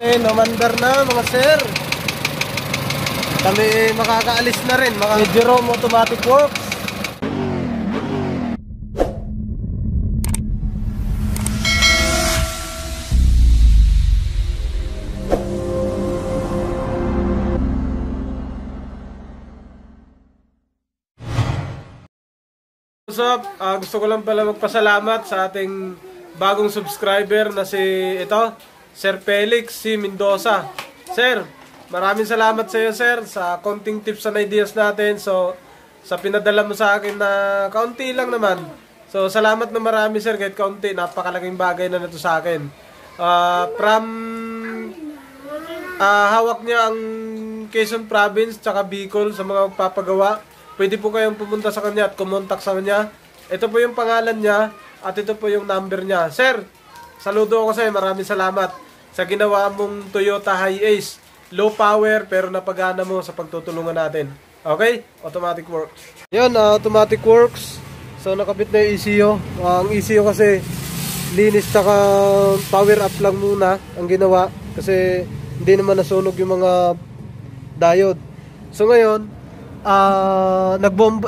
Namandar na mga sir. Kami makakaalis na rin mga Jerome Automatic Works. What's up? Gusto ko lang pala magpasalamat sa ating bagong subscriber na si Sir Felix C. Mendoza. Sir, maraming salamat sa iyo sir sa konting tips and ideas natin. So, sa pinadala mo sa akin na kaunti lang naman. So, salamat na marami sir kahit kaunti. Napakalaking bagay na nito sa akin. Hawak niya ang Quezon Province tsaka Bicol sa mga magpapagawa. Pwede po kayong pumunta sa kanya at kumontak sa kanya. Ito po yung pangalan niya at ito po yung number niya. Sir, saludo ako sa iyo. Maraming salamat sa ginawa mong Toyota Hiace. Low power pero napagana mo sa pagtutulungan natin. Okay? Automatic Works. Yun, Automatic Works. So, nakabit na yung ECU. Ang ECU kasi linis tsaka power up lang muna ang ginawa. Kasi hindi naman nasunog yung mga diode. So, ngayon,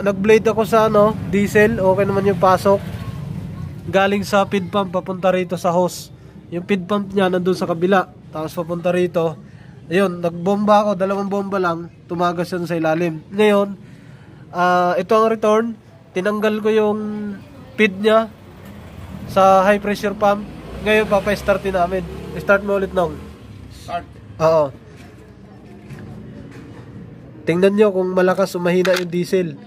nag-blade ako sa diesel. Okay naman yung pasok. Galing sa feed pump papunta rito sa hose. Yung feed pump niya nandun sa kabila. Tapos papunta rito. Ayun, nagbomba ako, 2 bomba lang. Tumagas yan sa ilalim. Ngayon, ito ang return. Tinanggal ko yung feed niya sa high pressure pump. Ngayon, papa-startin namin. Start mo ulit nung. Start. Oo. Tingnan nyo kung malakas o mahina yung diesel.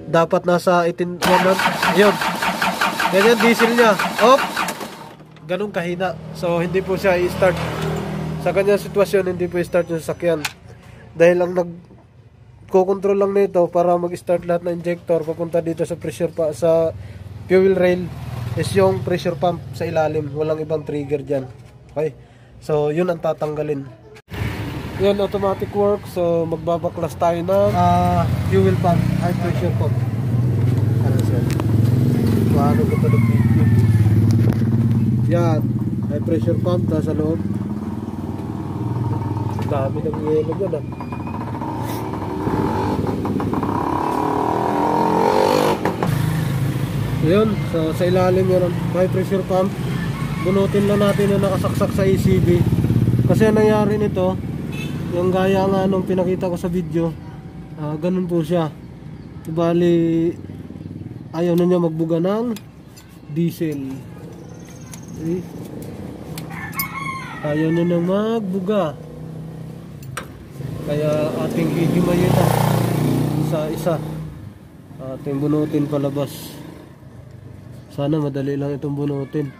Dapat nasa 18. Yun. Ganyan diesel niya. Op! Ganun kahina. So, hindi po siya i-start. Sa kanyang sitwasyon, hindi po i-start yung sasakyan. Dahil ang nag-control lang nito para mag-start lahat ng injector papunta dito sa pressure sa fuel rail is yung pressure pump sa ilalim. Walang ibang trigger dyan. Okay? So, yun ang tatanggalin. Yan, Automatic Works. So, magbabaklas tayo ng fuel pump, high pressure pump. Ano siya? Paano ko ito nag-video? Yan, high pressure pump, nasa loob. Dami ng yelo dyan Yun, so sa ilalim yun ang high pressure pump. Bunutin lang natin na nakasaksak sa ECB. Kasi ang nangyari nito, yung gaya nga nung pinakita ko sa video, ganun po siya. Bali, ayaw na niya magbuga ng diesel. Okay. Ayaw na niya magbuga. Kaya ating hihimayin na sa isa. Ating bunutin palabas. Sana madali lang itong bunutin.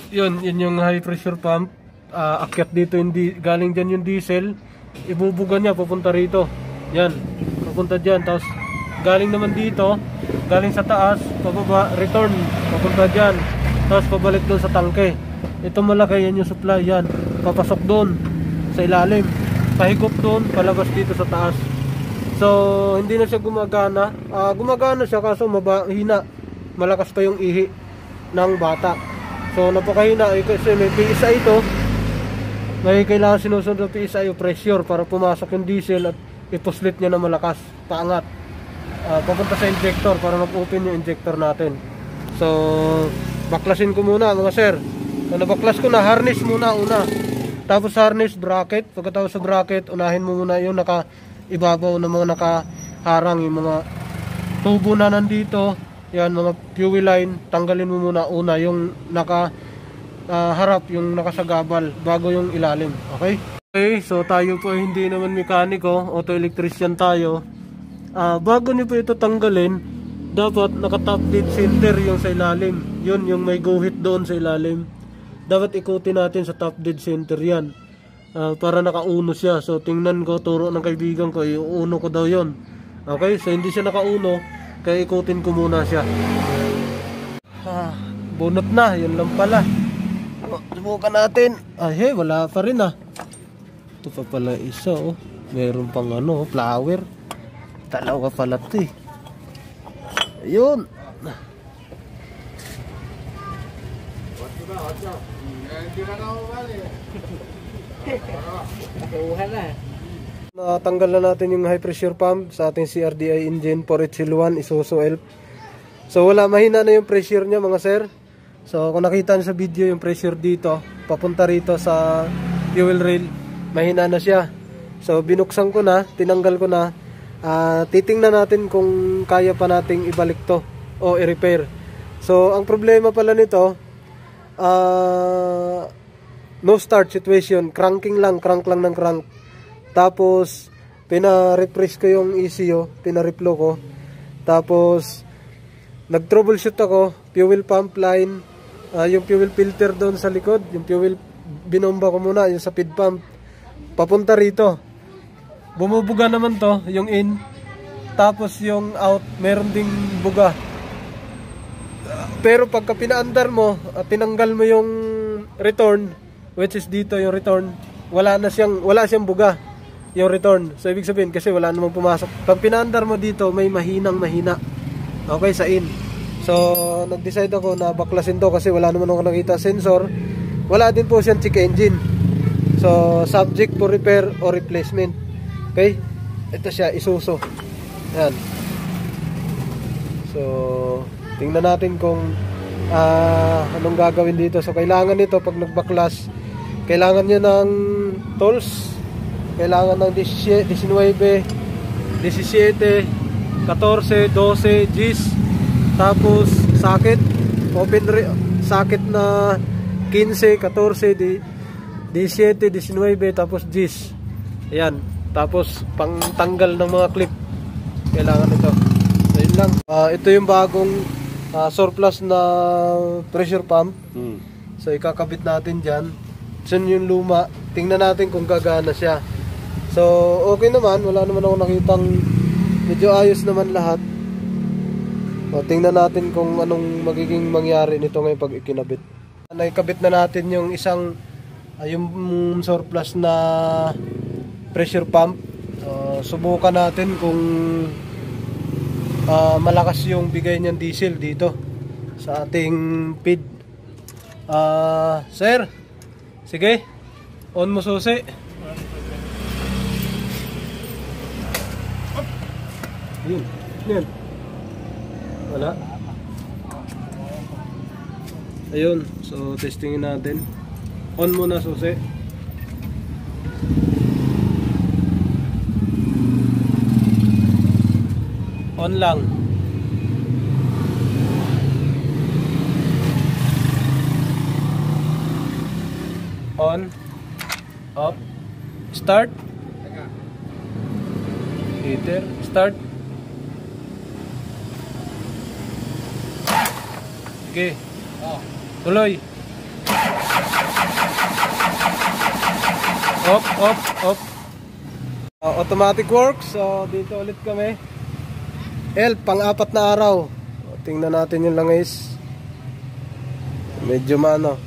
Yun yung high pressure pump. Akyat dito galing dyan yung diesel. Ibubuga niya papunta rito. Yan, papunta dyan. Tapos galing naman dito, galing sa taas, pababa, return, papunta dyan. Tapos pabalik doon sa tangke. Ito malaki, yan yung supply. Yan, papasok doon sa ilalim, pahigop doon, palabas dito sa taas. So hindi na siya gumagana. Gumagana siya kaso mahina. Malakas pa yung ihi ng bata. So napakahina kasi may PSI ito. May kailangan sinusunod ng PSI o pressure para pumasok yung diesel at ipuslit niya na malakas, paangat. Papunta sa injector para mag-open yung injector natin. So baklasin ko muna mga sir. So nabaklas ko na, harness muna una. Tapos harness, bracket. Pagkatapos sa bracket, unahin mo muna yung naka-ibabaw na mga nakaharang, yung mga tubo na nandito. Yan, mga fuel line, tanggalin mo muna una yung harap, yung nakasagabal bago yung ilalim. Okay? Okay, so tayo po hindi naman mekaniko, auto electrician tayo. Bago niyo po ito tanggalin, dapat naka-top dead center yung sa ilalim. Yun, yung may guhit doon sa ilalim. Dapat ikutin natin sa top dead center yan. Para nakauno siya. So tingnan ko, turo ng kaibigan ko, iuuno ko daw yon. Okay, so hindi siya nakauno, kaya ikutin ko muna siya. Bunot na, yun lang pala. Subukan natin. Hey, wala pa rin Ito pa pala isa Meron pang flower. Dalawa pala ito Ayun. Natanggal na natin yung high pressure pump sa ating CRDI engine 4HL1 Isuzu Elf. So wala, mahina na yung pressure niya mga sir. So kung nakita niyo sa video yung pressure dito papunta rito sa fuel rail, mahina na siya. So binuksan ko na, tinanggal ko na. Titingnan natin kung kaya pa nating ibalik to o i-repair. So ang problema pala nito, no start situation, crank lang ng crank. Tapos pina-refresh ko yung ECU, pina-reflow ko. Tapos nag-troubleshoot ako, fuel pump line, yung fuel filter doon sa likod, yung fuel binomba ko muna, yung sa feed pump papunta rito. Bumubuga naman to, yung in. Tapos yung out, meron ding buga. Pero pagka pinaandar mo at tinanggal mo yung return, which is dito yung return, wala siyang buga yung return. So ibig sabihin kasi wala namang pumasok. Pag pinaandar mo dito, may mahina. Okay, sa in. So nag-decide ako na baklasin to kasi wala naman ako nakita sensor. Wala din po siyang check engine. So subject for repair or replacement. Okay? Ito siya, Isuzu. Yan. So tingnan natin kung anong gagawin dito. So kailangan nito pag nagbaklas, kailangan niya ng tools. Kailangan ng 19, 17, 14, 12 Gs. Tapos socket, open socket na 15, 14, 17, 19, tapos Gs. Ayan. Tapos pang tanggal ng mga clip. Kailangan ito. So yun lang. Ito yung bagong surplus na pressure pump. So ikakabit natin dyan. So yung luma, tingnan natin kung gagana siya. So okay naman, wala naman ako nakitang, medyo ayos naman lahat. So tingnan natin kung anong magiging mangyari nito ngayon pag ikinabit. Naikabit na natin yung isang yung surplus na pressure pump. Subukan natin kung malakas yung bigay niyang diesel dito sa ating feed. Sir, sige, on mo susi. Yun. Wala. Ayun, so testingin natin. On muna susi. On lang. On. Off. Start. Heater. Start. Okay. Tuloy. Off. Automatic works. So dito ulit kami. Pang-apat na araw. Tingnan natin yung langis. Medyo mano.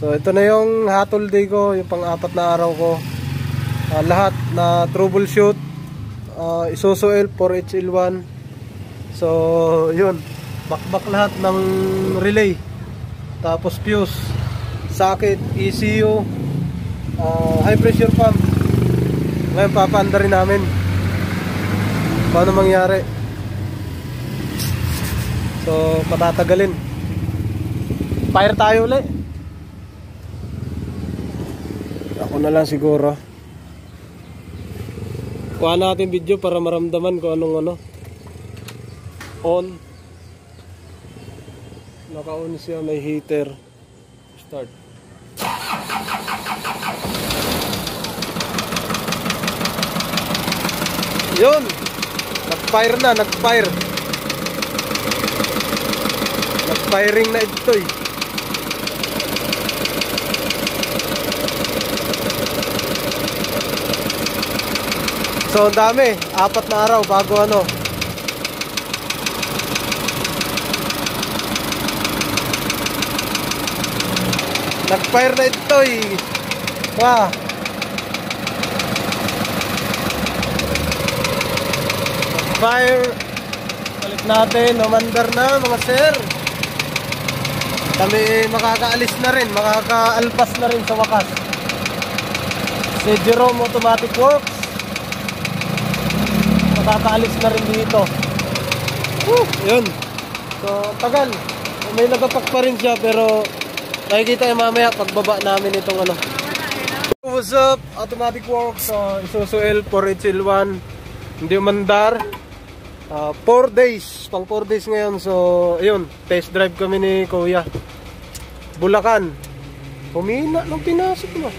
So ito na yung hatol day ko, yung pang-apat na araw ko. Lahat na troubleshoot. Isuzu Elf 4HL1. So yun, bakbak lahat ng relay. Tapos fuse, socket, ECU, high pressure pump. Ngayon papaanda rin namin paano mangyari. So patatagalin. Fire tayo ulit. Ako na lang siguro. Kuha natin video para maramdaman kung anong ano. On. Naka-on siya, may heater. Start. Yun. Nag-fire na, nag-fire. Nag-firing na ito eh. So dami, 4 na araw bago ano. Nag-fire na ito eh. Wow. Fire. Balik natin, umandar na mga sir. Kami makakaalis na rin, makakaalpas na rin sa wakas. Si Jerome Automatic Works, makakaalis na rin dito. Yun. So, tagal. May nagapak pa rin siya pero nakikita yung mamaya pagbaba namin itong ano. What's up? Automatic Works, Isuzu L4HL1. Hindi umandar. 4 days, pang 4 days ngayon. So, ayun, test drive kami ni Kuya. Bulacan. Humina nung pinasok mo.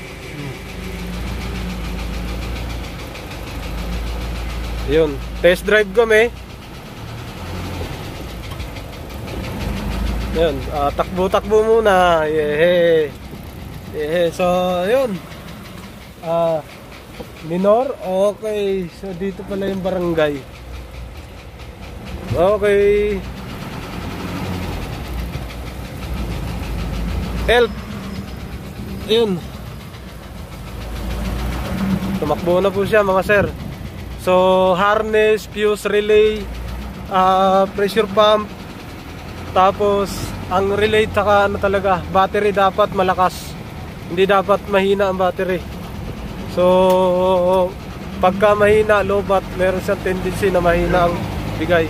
Ayun, test drive kami. Ayun, takbo-takbo muna. Yehe. Yehe. So, ayun. Minor. Okay. So, dito pala yung barangay. Okay. Help. Ayun. Tumakbo na po siya mga sir. So harness, fuse, relay, pressure pump. Tapos ang relay tsaka ano talaga, battery dapat malakas. Hindi dapat mahina ang battery. So pagka mahina, low bat, meron siyang tendency na mahina ang bigay.